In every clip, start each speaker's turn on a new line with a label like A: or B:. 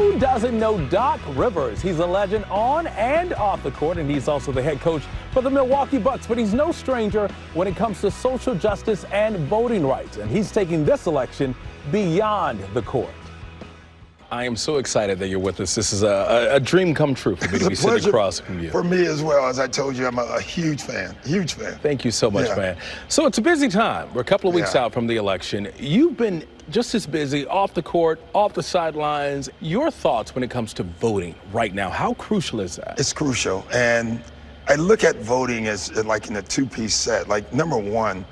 A: Who doesn't know Doc Rivers? He's a legend on and off the court, and he's also the head coach for the Milwaukee Bucks. But he's no stranger when it comes to social justice and voting rights, and he's taking this election beyond the court. I am so excited that you're with us. This is a dream come true for me to be sitting across from you.
B: For me as well. As I told you, I'm a huge fan, huge fan.
A: Thank you so much, man. So it's a busy time. We're a couple of weeks out from the election. You've been just as busy off the court, off the sidelines. Your thoughts when it comes to voting right now, how crucial is that?
B: It's crucial. And I look at voting as like in a two-piece set. Like, number one,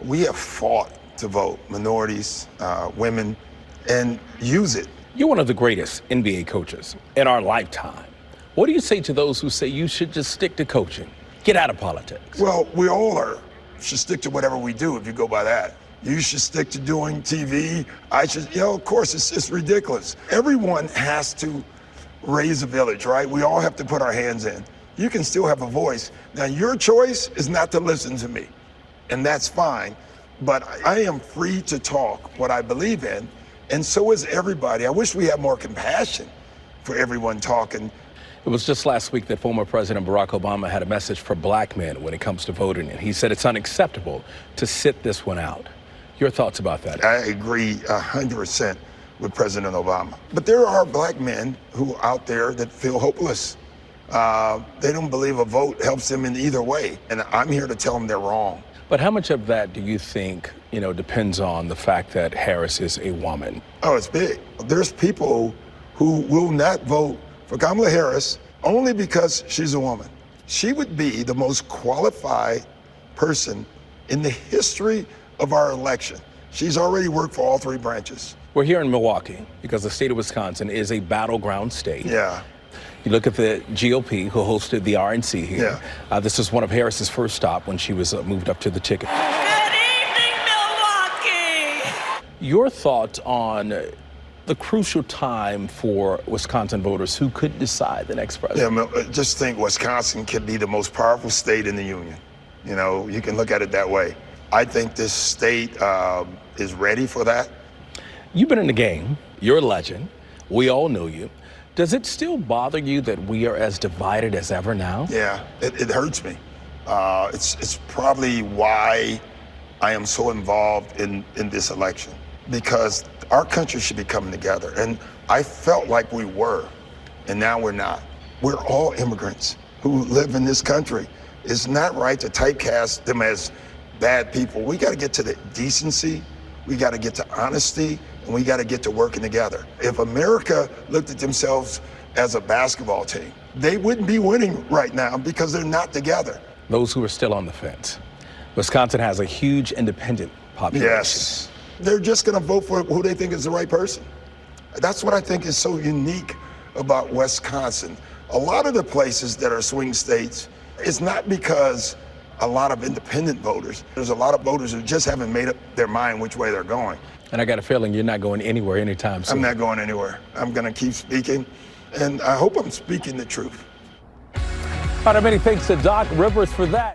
B: we have fought to vote, minorities, women, and use it.
A: You're one of the greatest NBA coaches in our lifetime. What do you say to those who say you should just stick to coaching, get out of politics?
B: Well, we all should stick to whatever we do if you go by that. You should stick to doing TV. I should, of course, it's ridiculous. Everyone has to raise a village, right? We all have to put our hands in. You can still have a voice. Now, your choice is not to listen to me, and that's fine. But I am free to talk what I believe in. And so is everybody. I wish we had more compassion for everyone talking.
A: It was just last week that former President Barack Obama had a message for black men when it comes to voting, and he said it's unacceptable to sit this one out. Your thoughts about that?
B: I agree 100% with President Obama. But there are black men who out there that feel hopeless. They don't believe a vote helps them in either way. And I'm here to tell them they're wrong.
A: But how much of that do you think, depends on the fact that Harris is a woman?
B: Oh, it's big. There's people who will not vote for Kamala Harris only because she's a woman. She would be the most qualified person in the history of our election. She's already worked for all three branches.
A: We're here in Milwaukee because the state of Wisconsin is a battleground state.
B: Yeah.
A: You look at the GOP, who hosted the RNC here.
B: Yeah.
A: This is one of Harris's first stop when she was moved up to the ticket.
C: Good evening, Milwaukee!
A: Your thoughts on the crucial time for Wisconsin voters who could decide the next president?
B: Yeah, just think Wisconsin could be the most powerful state in the union. You can look at it that way. I think this state is ready for that.
A: You've been in the game. You're a legend. We all know you. Does it still bother you that we are as divided as ever now?
B: Yeah, it hurts me. It's probably why I am so involved in this election, because our country should be coming together. And I felt like we were, and now we're not. We're all immigrants who live in this country. It's not right to typecast them as bad people. We got to get to the decency, we got to get to honesty, and we got to get to working together. If America looked at themselves as a basketball team, they wouldn't be winning right now because they're not together.
A: Those who are still on the fence. Wisconsin has a huge independent population.
B: Yes. They're just going to vote for who they think is the right person. That's what I think is so unique about Wisconsin. A lot of the places that are swing states, it's not because a lot of independent voters. There's a lot of voters who just haven't made up their mind which way they're going.
A: And I got a feeling you're not going anywhere anytime soon.
B: I'm not going anywhere. I'm going to keep speaking, and I hope I'm speaking the truth.
A: All right, many thanks to Doc Rivers for that.